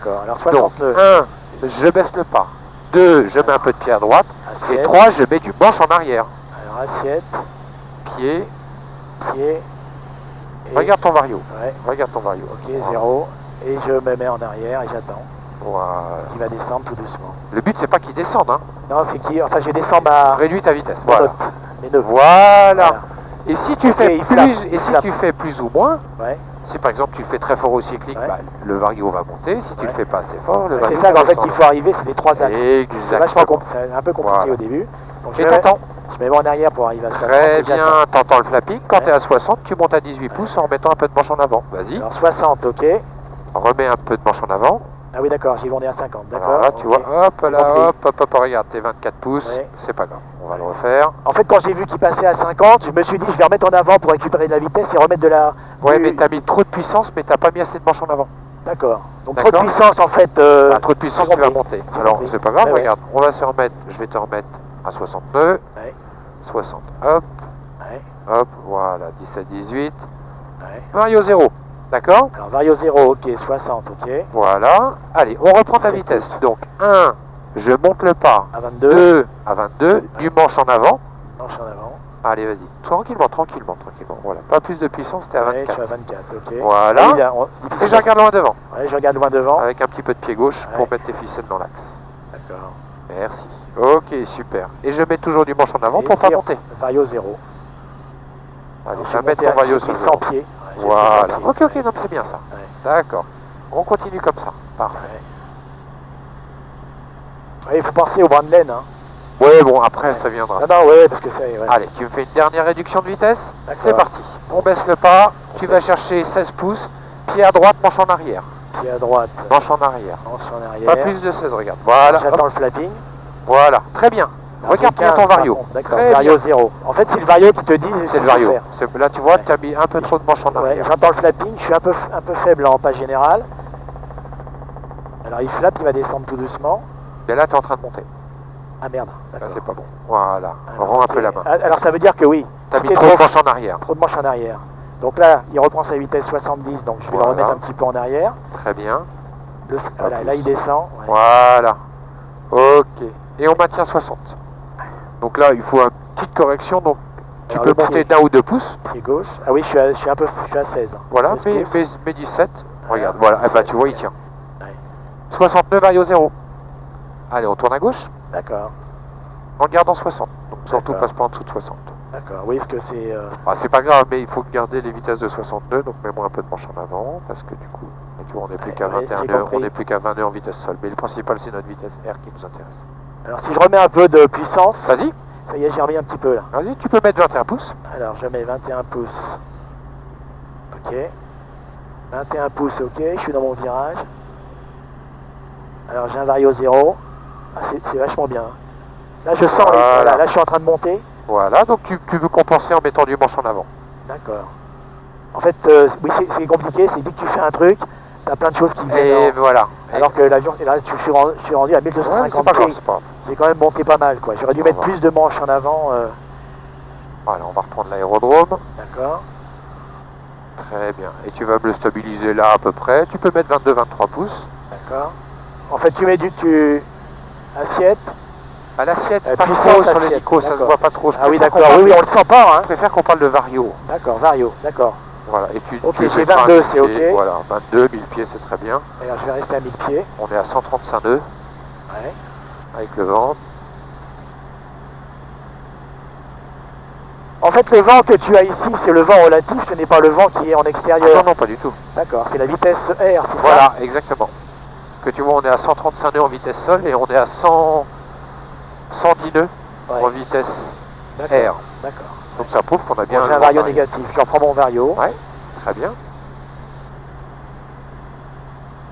D'accord, alors Donc, 60 nœuds. 1, je baisse le pas. 2, je mets un peu de pied à droite. Assiette. Et 3, je mets du manche en arrière. Alors assiette, Pied. pied. Et... Regarde ton vario. Ouais. Regarde ton vario. Ok, Voilà. 0. Et je me mets en arrière et j'attends. Voilà. Il va descendre tout doucement. Le but, c'est pas qu'il descende. Hein. Non, c'est qui? Enfin, je descends ma... Réduis ta vitesse. mes Voilà. notes, mes nœuds. Voilà. Et si tu Ok, fais il plus, flappe, et si flappe. tu fais plus ou moins, Ouais. si par exemple tu le fais très fort au cyclique, Ouais. bah, le vario va monter. Si tu Ouais. le fais pas assez fort, le vario C'est ça va qu'en fait descendre. qu'il faut arriver, c'est les 3 axes. C'est Exactement. vachement compliqué, c'est un peu compliqué Voilà. au début. Donc Et t'attends. je me mets en arrière pour arriver à 60. Très et bien, j'attends. t'entends le flapping. Quand Ouais. tu es à 60, tu montes à 18 pouces en remettant un peu de manche en avant. Vas-y, Alors 60, ok. remets un peu de manche en avant. Ah oui, d'accord, j'ai vendu à 50, d'accord. Alors là, tu ok. vois, hop là, Compris. hop, regarde, t'es 24 pouces, Ouais. c'est pas grave, on va le refaire. En fait, quand j'ai vu qu'il passait à 50, je me suis dit, je vais remettre en avant pour récupérer de la vitesse et remettre de la... Ouais, du- mais t'as mis trop de puissance, mais t'as pas mis assez de manche en avant. D'accord. Donc trop de D'accord. puissance, en fait. Ah, trop de puissance, j'ai tu vas compris. monter. J'ai Alors, compris. c'est pas grave, Ouais, ouais. regarde, on va se remettre, je vais te remettre à 60 nœuds, Ouais, 60, hop, ouais, hop, voilà, 17, 18, ouais. Vario 0, d'accord? Alors, Vario 0, ok, 60, ok. Voilà, allez, on reprend ta C'est vitesse. pouces. Donc, 1, je monte le pas, À 22. 2 à 22, du manche en avant. Manche en avant. Allez, vas-y. Tranquillement. Voilà. Pas plus de puissance, t'es à Ouais, je 24. suis à 24, ok. Voilà. Ah oui, là, c'est Et difficile. je regarde loin devant, Ouais, je regarde loin devant. avec un petit peu de pied gauche pour Ouais. mettre tes ficelles dans l'axe. D'accord. Merci. Ok, super. Et je mets toujours du manche en avant Et pour pas ici, monter. Vario 0. Allez, Alors, je vais mettre monté ton vario j'ai sur pris le 100 zéro. pieds. Ouais, j'ai pris 100 Voilà. pieds. Ok, non, mais c'est bien ça. Ouais. D'accord. On continue comme ça. Parfait. Ouais, il faut penser au brin de laine. Hein. Ouais, bon, après, ça viendra. Ah non, ouais, parce que c'est... Ouais. Allez, tu me fais une dernière réduction de vitesse. D'accord. C'est parti. On baisse le pas. Tu vas chercher 16 pouces. Pied à droite, manche en arrière. Pied à droite. Manche en arrière. Manche en arrière. Pas plus de 16, regarde. Voilà. J'attends hop. le flapping. Voilà. Très bien. Regarde bien ton vario. D'accord, Très vario bien. 0. En fait, c'est le vario qui te dit... C'est le vario. Là, tu vois, Ouais. tu as mis un peu trop de manche en Ouais, arrière. j'entends le flapping. Je suis un peu faible en pas général. Alors, il flappe, il va descendre tout doucement. Et là, tu es en train de monter. Ah merde. Là, D'accord. c'est pas bon. Voilà. Alors, Rends un ok. peu la main. Alors, ça veut dire que oui. Tu as mis c'était trop de manche en arrière. Trop de manche en arrière. Donc là, il reprend sa vitesse 70, donc je vais Voilà. le remettre un petit peu en arrière. Très bien. Voilà, plus. là, il descend. Ouais. Voilà. Ok. Et on maintient 60. Donc là, il faut une petite correction. Donc, tu Alors, peux le monter pied. d'1 ou 2 pouces. Pied gauche. Ah oui, je suis à 16. Voilà. 16 pouces. Mais 17. Regarde. Voilà. Voilà. Eh ben, tu vois, il tient. Ouais. 69, vario 0. Allez, on tourne à gauche. D'accord, En gardant 60. Donc, surtout, D'accord. passe pas en dessous de 60. d'accord. Oui, parce que c'est... Ah, c'est pas grave, mais il faut garder les vitesses de 62, donc mets-moi un peu de manche en avant, parce que du coup, tu vois, on n'est plus Ouais, qu'à ouais, 21 j'ai nœuds, compris. on n'est plus qu'à 20 nœuds en vitesse sol, mais le principal c'est notre vitesse R qui nous intéresse. Alors, si je remets un peu de puissance... Vas-y, Ça y est, j'ai remis un petit peu, là. vas-y, tu peux mettre 21 pouces. Alors, je mets 21 pouces. Ok. 21 pouces, ok. Je suis dans mon virage. Alors, j'ai un vario 0. Ah, c'est vachement bien. Là, je sens... Voilà. Voilà, là, je suis en train de monter. Voilà, donc tu veux compenser en mettant du manche en avant. D'accord. En fait, oui, c'est compliqué. C'est dès que tu fais un truc, t'as plein de choses qui viennent. Et voilà. Alors que l'avion, là, je suis rendu à Ouais, 1250 c'est pas grave, pieds. c'est pas grave. J'ai quand même monté pas mal, quoi. J'aurais dû Ça mettre va. plus de manches en avant. Voilà, on va reprendre l'aérodrome. D'accord. Très bien. Et tu vas me le stabiliser là à peu près. Tu peux mettre 22-23 pouces. D'accord. En fait, tu mets assiette. À l'assiette, pas Puissance trop sur assiette, l'hélico, ça se d'accord. voit pas trop. Je Ah oui, préfère qu'on d'accord. parle- Oui, on le sent pas, hein. Je préfère qu'on parle de vario. D'accord, vario, d'accord. Voilà, et Ok, tu j'ai mettras 22, 1000 c'est ok. pieds. Voilà, 22, 1000 pieds, c'est très bien. Et alors, je vais rester à 1000 pieds. On est à 135 nœuds Ouais. avec le vent. En fait, le vent que tu as ici, c'est le vent relatif, ce n'est pas le vent qui est en Ah extérieur. non, non, pas du tout. D'accord, c'est la vitesse R, c'est ça? Voilà, exactement. Que tu vois, on est à 135 nœuds en vitesse sol et on est à 110 nœuds Ouais. en vitesse D'accord, R. d'accord. Donc ça prouve qu'on a bien Bon, j'ai un vent vario arrière. négatif, je reprends mon vario. Ouais, très bien.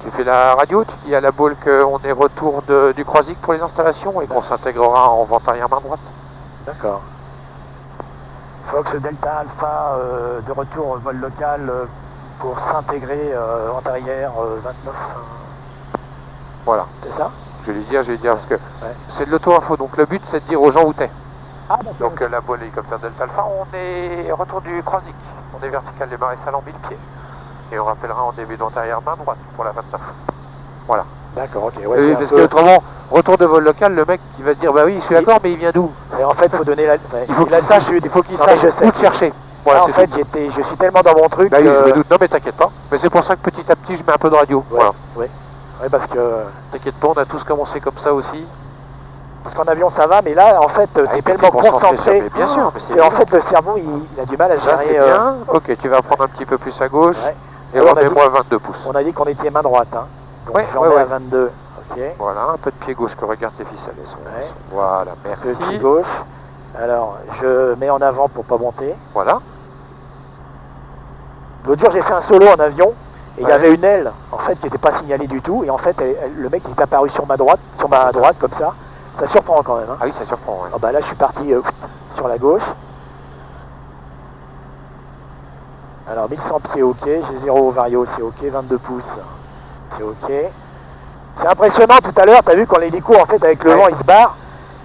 Tu fais la radio, tu dis à la boule qu'on est retour du Croisic pour les installations et qu'on s'intégrera en vente arrière main droite. D'accord. Fox Delta Alpha de retour au vol local pour s'intégrer en arrière 29. Voilà, C'est ça? je vais lui dire parce que c'est de l'auto-info, donc le but c'est de dire aux gens où t'es. Ah, d'accord. Donc la boule hélicoptère Delta Alpha, on est retour du Croisic. On est vertical des marais salants 1000 pieds. Et on rappellera en début d'antérieur main droite pour la 29. Voilà. D'accord, ok. Ouais, Oui, c'est un parce peu- que autrement, retour de vol local, le mec qui va te dire bah oui, je suis d'accord, mais il vient d'où? Et en fait, il faut donner la. Ouais, Il faut qu'il l'altitude. sache, il faut qu'il Non, mais sache je sais, où te chercher. Voilà, Là, en c'est fait, tout. je suis tellement dans mon truc. Bah oui, je me doute. Non, mais t'inquiète pas. Mais c'est pour ça que petit à petit, je mets un peu de radio. Ouais, Voilà. ouais. Ouais, parce que. T'inquiète pas, on a tous commencé comme ça aussi. Parce qu'en avion, ça va, mais là, en fait, Ah, t'es et puis tellement t'es concentré concentré. sur- mais bien sûr, mais c'est Et en évident. fait, le cerveau, il a du mal à Là, gérer. c'est bien. Ok, tu vas prendre un petit peu plus à gauche. Ouais. Et Alors, on a remets-moi 22 pouces. On a dit qu'on était main droite. Hein. Donc, Ouais, je ouais, remets à ouais. 22. Ok. Voilà, un peu de pied gauche que regarde tes ficelles. Elles sont- Ouais. Voilà, Le pied merci. gauche. Alors, je mets en avant pour pas monter. Voilà. L'autre jour, j'ai fait un solo en avion. Et il y Ouais. avait une aile, en fait, qui n'était pas signalée du tout. Et en fait, le mec il est apparu sur ma droite, comme ça. Ça surprend quand même. Hein. Ah oui, ça surprend. Ouais. Ah bah là, je suis parti sur la gauche. Alors, 1100 pieds, ok. J'ai 0 vario, c'est ok. 22 pouces, c'est ok. C'est impressionnant tout à l'heure. Tu as vu quand l'hélico, en fait, avec le Ouais. vent, il se barre.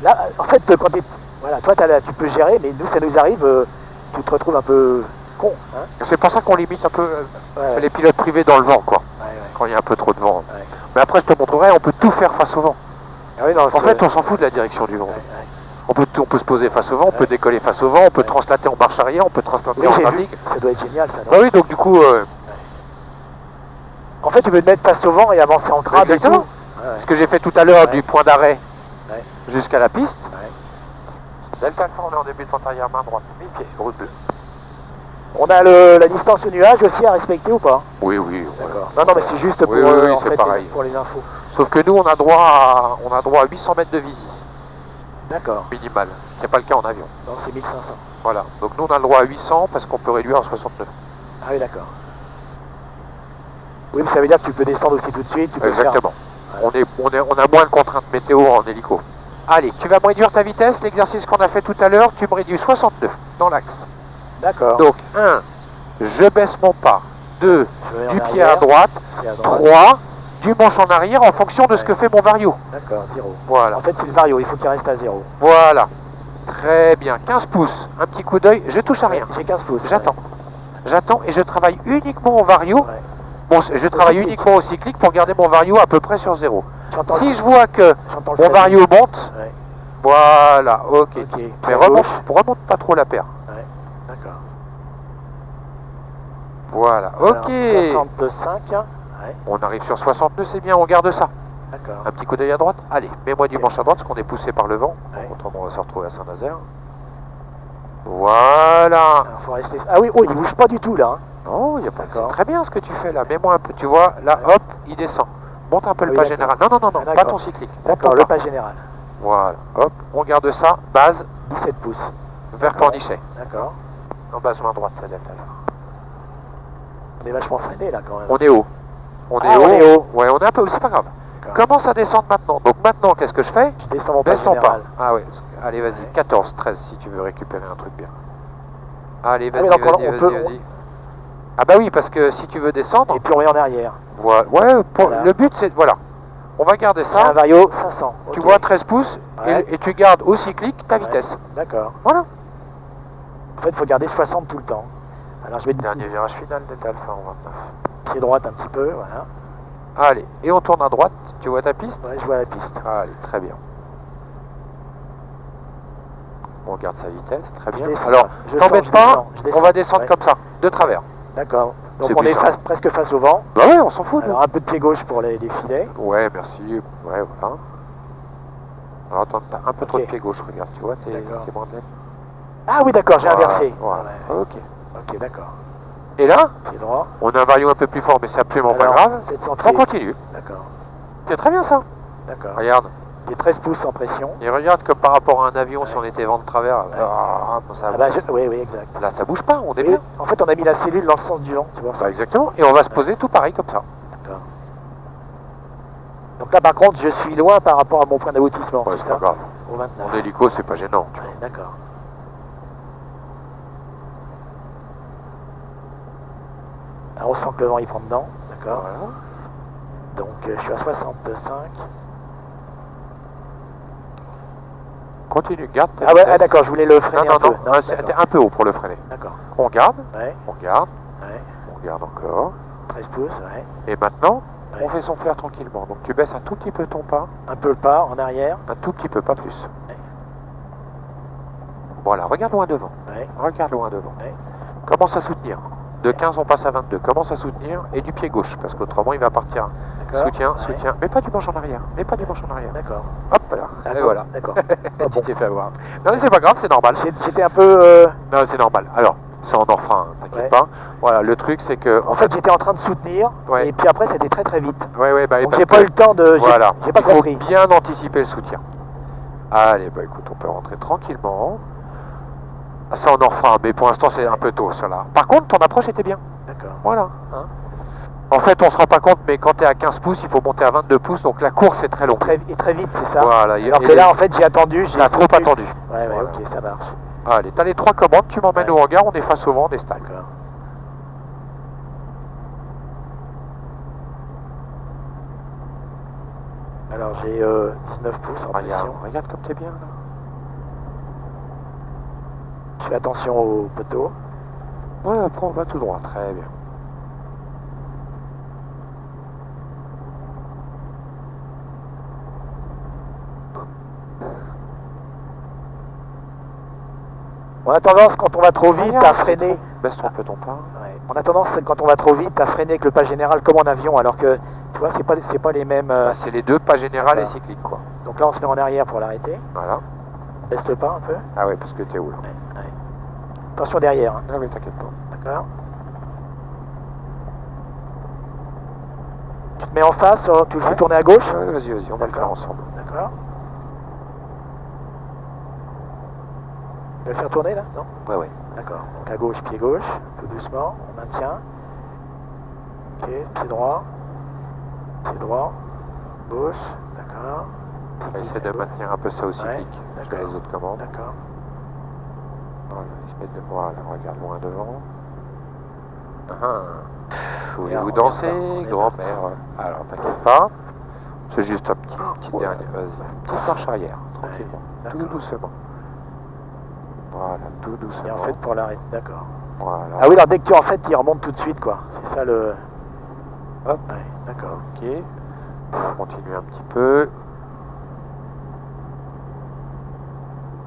Là, en fait, quand t'es. Voilà, toi, tu peux gérer, mais nous, ça nous arrive. Tu te retrouves un peu con. Hein. C'est pour ça qu'on limite un peu Ouais, les pilotes privés dans le vent, quoi. ouais. Quand il y a un peu trop de vent. Ouais. Mais après, je te montrerai, on peut tout faire face au vent. Ah oui, non, En fait, on s'en fout de la direction du vent. Ouais, ouais. On peut se poser face au vent, on peut décoller face au vent, on peut Ouais. translater en marche arrière, on peut translater Oui, en j'ai vu. trafic. Ça doit être génial, ça. Non Bah oui, donc du coup, En fait, tu peux te mettre face au vent et avancer en crabe. Exactement. Et tout. Ouais, ce que j'ai fait tout à l'heure Ouais. du point d'arrêt Ouais. jusqu'à la piste. ouais. Delta Alpha, on est en début de pente arrière, main droite, mi-pied, route bleue. On a la distance au nuage aussi à respecter ou pas? Oui, oui. ouais. D'accord. Non, non, mais c'est juste pour, Oui, oui, en c'est fait, pareil. pour les infos. Sauf que nous, on a droit à 800 mètres de visie D'accord. minimale, ce qui n'est pas le cas en avion. Non, c'est 1500. Voilà. Donc nous, on a le droit à 800 parce qu'on peut réduire à 69. Ah oui, d'accord. Oui, mais ça veut dire que tu peux descendre aussi tout de suite. Tu peux Exactement. Ouais. On a moins de contraintes météo en hélico. Allez, tu vas me réduire ta vitesse. L'exercice qu'on a fait tout à l'heure, tu me réduis 62 dans l'axe. Faire... D'accord. Donc 1, je baisse mon pas. 2, Je vais en du pied arrière, à droite. pied à droite. 3, du manche en arrière en fonction de ce Ouais. que fait mon vario. D'accord, 0. Voilà. En fait, c'est le vario, il faut qu'il reste à 0. Voilà. Très bien. 15 pouces. Un petit coup d'œil. Je touche à rien. J'ai 15 pouces. J'attends. J'attends et je travaille uniquement au vario. Ouais. Bon, je travaille cyclique. uniquement au cyclique pour garder mon vario à peu près sur 0. J'entends Si le- je vois que j'entends le mon frein. vario monte, Ouais. voilà, ok. Ok. Mais Pied à gauche. remonte pas trop la paire. Ouais. D'accord. Voilà, Alors, ok. 65. Ouais. On arrive sur 62, c'est bien, on garde ça. D'accord. Un petit coup d'œil à droite. Allez, mets-moi du Ok. manche à droite parce qu'on est poussé par le vent. Ouais. Donc, autrement, on va se retrouver à Saint-Nazaire. Voilà. Alors, faut rester... Ah oui, oh, il bouge pas du tout là. Hein. Non, il y a pas. D'accord. C'est très bien ce que tu fais là. Mets-moi un peu, tu vois, là, Ouais. hop, il descend. Monte un peu Ah le oui, pas d'accord. général. Non, non, non, non, Ah, pas d'accord. ton cyclique. Monte D'accord, ton le pas. pas général. Voilà, hop, on garde ça, base, 17 pouces. vers Cornichet. D'accord. En base main droite, ça delta. On est vachement freiné là quand même. On est haut. On est Ah, haut. on est haut. Ouais, on est un peu, c'est pas grave. D'accord. Commence à descendre maintenant. Donc maintenant, qu'est-ce que je fais? Je descends mon pas Baisse ton pas. général. Ah ouais, allez, vas-y, Ouais. 14, 13 si tu veux récupérer un truc bien. Allez, Ah oui, vas-y, donc on vas-y, peut- vas-y. Ah bah oui, parce que si tu veux descendre, Et puis on est en arrière. voilà. Ouais, Voilà. le but c'est, voilà. On va garder Un ça. vario 500. Tu ok. vois 13 pouces Ouais. et tu gardes au cyclique ta Ouais. vitesse. D'accord. Voilà. En fait, il faut garder 60 tout le temps. Alors je vais Dernier virage final, delta alpha en 29. pied droite un petit peu, voilà. Allez, et on tourne à droite. Tu vois ta piste? Ouais, je vois la piste. Allez, très bien. On garde sa vitesse, très Je bien. descends, Alors, je t'embête sens, je pas, descends, je descends. on va descendre Ouais. comme ça, de travers. D'accord. Donc C'est on plus est simple. presque face au vent. Bah ouais, on s'en fout. nous. Alors un peu de pied gauche pour les filets. Ouais, merci. Ouais, voilà. Alors attends, t'as un peu trop de Ok. pied gauche, regarde, tu vois, t'es D'accord. moins net. Ah oui, d'accord, j'ai inversé. Voilà. Ouais. Ok. Ok, d'accord. Et là, Pied droit. on a un vario un peu plus fort, mais c'est absolument Alors, pas grave. 700 On pieds. continue. D'accord. C'est très bien ça. D'accord. Regarde. J'ai 13 pouces en pression. Et regarde comme par rapport à un avion, si Ouais. on était vent de travers, Ouais. ça Ah bah, oui, oui, exact. là ça bouge pas, on est Oui, bien. en fait, on a mis la cellule dans le sens du vent, tu vois. Bah, exactement. Et on va se poser tout pareil comme ça. D'accord. Donc là, par contre, je suis loin par rapport à mon point d'aboutissement, Ouais, c'est c'est ça pas grave. Au 29. En hélico, c'est pas gênant. Ouais, d'accord. Alors, on sent que le vent, il prend dedans, d'accord. Voilà. Donc, je suis à 65. Continue, garde ta Ah ouais, vitesse. ah d'accord, je voulais le Non, freiner non, un peu. non, c'était un peu haut pour le freiner. D'accord. On garde, Ouais, on garde, ouais. on garde encore. 13 pouces, ouais. Et maintenant, Ouais. On fait son flair tranquillement. Donc tu baisses un tout petit peu ton pas, Un peu le pas en arrière. un tout petit peu, pas plus. Ouais. Voilà, regarde loin devant. Ouais. Regarde loin devant. Ouais. Commence à soutenir. De 15, on passe à 22. Commence à soutenir et du pied gauche, parce qu'autrement, il va partir. D'accord. Soutien, Ouais. soutien. Mais pas du manche en arrière. Mais pas du manche en arrière. D'accord. Hop là. Et voilà. D'accord. Tu t'es fait avoir. Non, mais c'est pas grave, c'est normal. J'étais un peu. Non, c'est normal. Alors, ça on en fera, hein, t'inquiète Ouais. pas. Voilà, le truc, c'est que. En fait, j'étais en train de soutenir. Ouais. Et puis après, c'était très très vite. Ouais, bah, Donc parce j'ai pas que- eu le temps de. Voilà, J'ai pas il faut compris. bien anticiper le soutien. Allez, bah écoute, on peut rentrer tranquillement. Ah, ça, on en refera, mais pour l'instant, c'est un peu tôt, cela. Par contre, ton approche était bien. D'accord. Voilà. Hein. En fait, on se rend pas compte, mais quand tu es à 15 pouces, il faut monter à 22 pouces, donc la course est très longue. Très vite, c'est ça. Voilà. Alors que là, en fait, j'ai attendu. J'ai t'as trop soutenu. attendu. Ouais, Voilà. ok, ça marche. Allez, t'as les 3 commandes, tu m'emmènes Ouais. au hangar, on est face au vent, on est stable. D'accord. Alors j'ai 19 pouces en Regarde, pression. regarde comme t'es bien là. Je fais attention au poteau. Ouais, après on va tout droit, très bien. On a tendance, quand on va trop vite, Regarde, à freiner. Baisse un peu ton pas. Ouais. On a tendance, quand on va trop vite, à freiner avec le pas général comme en avion, alors que, tu vois, c'est pas les mêmes. Bah, c'est les deux, pas général et D'accord. cyclique quoi. Donc là, on se met en arrière pour l'arrêter. Voilà. Laisse le pas un peu. Ah ouais, parce que t'es où là? Ouais. Attention derrière. Hein. Ah oui, t'inquiète pas. D'accord. Tu te mets en face, tu le fais Ouais. tourner à gauche. Ouais, vas-y, on va le faire D'accord. ensemble. D'accord. Tu vas le faire tourner là? Non? Ouais. D'accord. Donc à gauche, pied gauche, tout doucement, on maintient. Ok, pied droit, gauche, d'accord. On va essayer de maintenir un peu ça au cyclique. Je fais d'accord. les autres commandes. D'accord. Voilà, essaye de voir, là, regarde loin devant. Ah, voulez-vous on est danser, on est grand-mère? Alors, t'inquiète pas. C'est juste un petit Ouais. dernier, vas-y. Petite marche arrière, tranquillement. Tout d'accord. doucement. Voilà, tout doucement. Et en fait, pour l'arrêter, d'accord. Voilà. Ah oui, alors dès que tu en fait, il remonte tout de suite, quoi. C'est ça le. Hop. Ouais, d'accord. Ok. On va continuer un petit peu.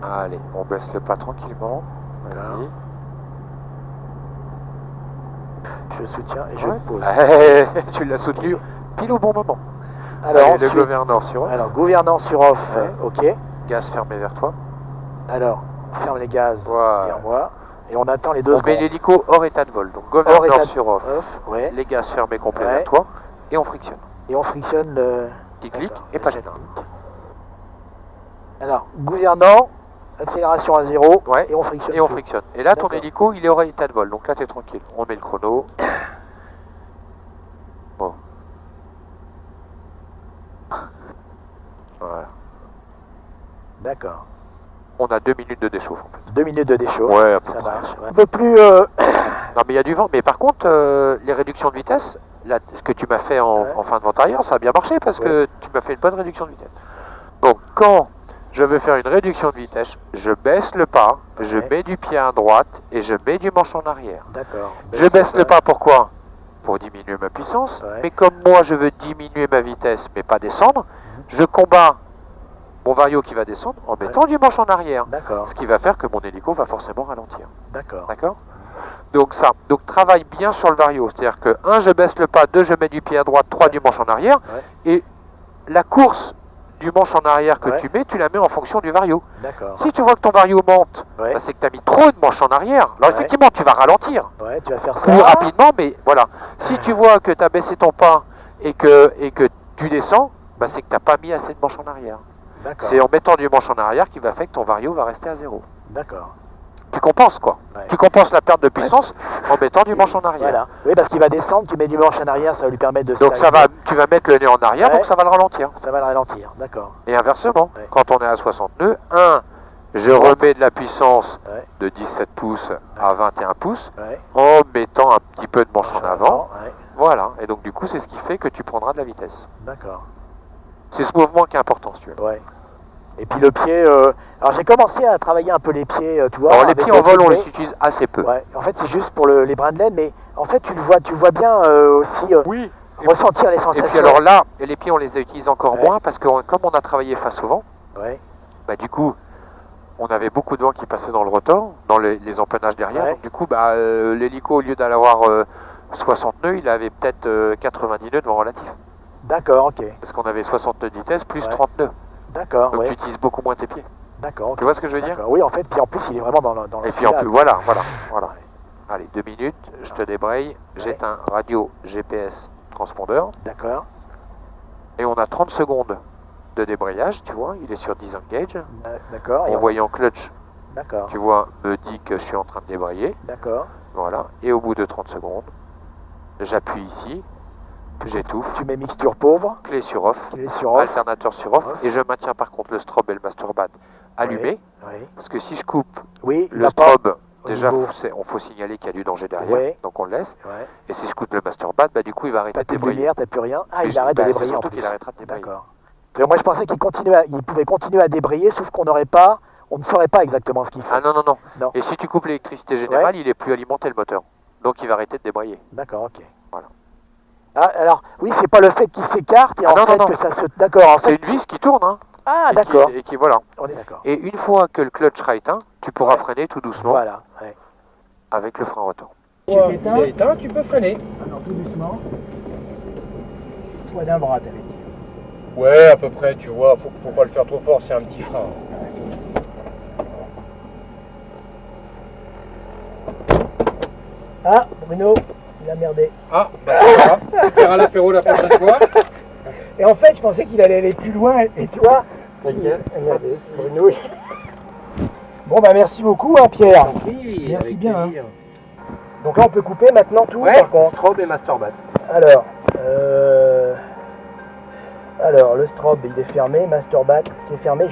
Allez, on baisse le pas tranquillement. Vas-y. Je soutiens et je Ouais. pose. Tu l'as soutenu pile au bon moment. Alors, Allez, le ensuite- gouverneur sur off. alors, gouvernant sur off, Ouais. ok. Gaz fermé vers toi. Alors, on ferme les gaz Voilà. vers moi. Et on attend les 2 On secondes. met l'hélico hors état de vol. Donc Hors gouverneur état sur off. ouais. Les gaz fermés complets Ouais. vers toi. Et on frictionne. Et on frictionne le. Petit clic D'accord. et pas général. Alors, gouvernant, accélération à 0. Ouais. Et on frictionne. Et on tout. frictionne. Et là, ton D'accord. hélico, il est hors état de vol. Donc là, t'es tranquille. On met le chrono. Bon. Voilà. D'accord. On a 2 minutes de déchauffe en fait. 2 minutes de déchauffe. Ouais, à peu Ça près. marche. Ouais. Un peu plus. Non, mais il y a du vent. Mais par contre, les réductions de vitesse, là, ce que tu m'as fait Ouais. en fin de vent arrière, ça a bien marché parce Ouais. que tu m'as fait une bonne réduction de vitesse. Donc, quand je veux faire une réduction de vitesse, je baisse le pas, je Ouais. mets du pied à droite et je mets du manche en arrière. D'accord. Je baisse le pas, pourquoi? Pour diminuer ma puissance. Ouais. Mais comme moi, je veux diminuer ma vitesse, mais pas descendre, je combats mon vario qui va descendre en mettant du manche en arrière. D'accord. Ce qui va faire que mon hélico va forcément ralentir. D'accord. D'accord? Donc ça, donc travaille bien sur le vario. C'est-à-dire que 1, je baisse le pas, 2, je mets du pied à droite, 3, du manche en arrière. Ouais. Et la course du manche en arrière que Ouais. tu mets, tu la mets en fonction du vario. D'accord. Si tu vois que ton vario monte, Ouais. bah, c'est que tu as mis trop de manche en arrière. Alors Ouais. effectivement, tu vas ralentir. Ouais, tu vas faire ça. Plus rapidement, mais voilà. Si tu vois que tu as baissé ton pas et que tu descends, bah, c'est que tu n'as pas mis assez de manche en arrière. D'accord. C'est en mettant du manche en arrière qui va faire que ton vario va rester à 0. D'accord. Tu compenses quoi. Ouais. Tu compenses la perte de puissance en mettant du manche en arrière. Voilà. Oui, parce qu'il va descendre, tu mets du manche en arrière, ça va lui permettre de se Donc ça va, tu vas mettre le nez en arrière, Ouais. donc ça va le ralentir. Ça va le ralentir. D'accord. Et inversement, Ouais. quand on est à 60 nœuds, je remets de la puissance Ouais. de 17 pouces à 21 pouces Ouais. en mettant un petit peu de manche en avant. Ouais. Voilà, et donc du coup c'est ce qui fait que tu prendras de la vitesse. D'accord. C'est ce mouvement qui est important si tu veux. Ouais. Et puis le pied. Alors j'ai commencé à travailler un peu les pieds, tu vois. Alors les avec pieds en vol on pied. les utilise assez peu. Ouais. En fait c'est juste pour les brins de laine, mais en fait tu le vois bien aussi. Oui, ressentir les Et sensations. puis alors là, les pieds on les utilise encore Ouais. moins parce que comme on a travaillé face au vent, Ouais, bah du coup on avait beaucoup de vent qui passait dans le rotor, dans les empennages derrière. Ouais. Donc du coup bah, l'hélico au lieu d'aller avoir 60 nœuds, il avait peut-être 90 nœuds de vent relatif. d'accord, ok. Parce qu'on avait 60 nœuds de vitesse plus Ouais. 30 nœuds. D'accord, Donc tu ouais. utilises beaucoup moins tes pieds. D'accord, ok. Tu vois ce que je veux dire? D'accord. Oui, en fait, puis en plus, il est vraiment dans le Et puis en plus, filage. voilà. Allez, 2 minutes, je te débraye, j'éteins radio, GPS, transpondeur. D'accord, Et on a 30 secondes de débrayage, tu vois, il est sur disengage. d'accord. Et En voyant clutch, D'accord, tu vois, me dit que je suis en train de débrayer. d'accord. Voilà. Et au bout de 30 secondes, j'appuie ici, j'étouffe, Tu mets mixture pauvre, clé sur off, qui est sur off. alternateur sur off, Off. et je maintiens par contre le strobe et le masturbate allumés. Oui, Parce que si je coupe oui, il le va pas. strobe, au déjà, niveau. on faut signaler qu'il y a du danger derrière, Ouais. donc on le laisse. Ouais. Et si je coupe le masturbate, bah, du coup, il va arrêter T'as de plus de débrayer. lumière, t'as plus rien. Ah, Puis il arrête de bah, c'est débrayer en surtout plus. qu'il arrêtera de débrayer. D'accord. Parce que moi, je pensais qu'il pouvait continuer à débrayer, sauf qu'on ne saurait pas exactement ce qu'il fait. Ah non, non, non, Non. Et si tu coupes l'électricité générale, il est plus alimenté le moteur. Donc il va arrêter de débrayer. D'accord, ok. Voilà. Ah, alors, oui, c'est pas le fait qu'il s'écarte et Ah en non, fait non, non. que ça se. D'accord, en C'est fait. une vis qui tourne, hein. Ah, et d'accord. Et qui, voilà. On est d'accord. Et une fois que le clutch sera éteint, tu pourras Ouais. freiner tout doucement Voilà. Ouais. avec le frein rotor. Tu l'éteins. Il est éteint, tu peux freiner. Alors, tout doucement. Poids d'un bras, t'avais dit. Ouais, à peu près, tu vois, faut pas le faire trop fort, c'est un petit frein. Ah, Bruno, il a merdé. Ah, bah ça va, tu feras l'apéro la prochaine fois. Et en fait, je pensais qu'il allait aller plus loin et tu vois. T'inquiète, il a merdé, Bruno. Bon, bah merci beaucoup, hein, Pierre. Merci bien, hein. Donc là, on peut couper maintenant tout, Ouais, par contre. strobe et masturbate. Alors, le strobe, il est fermé, masturbate, c'est fermé.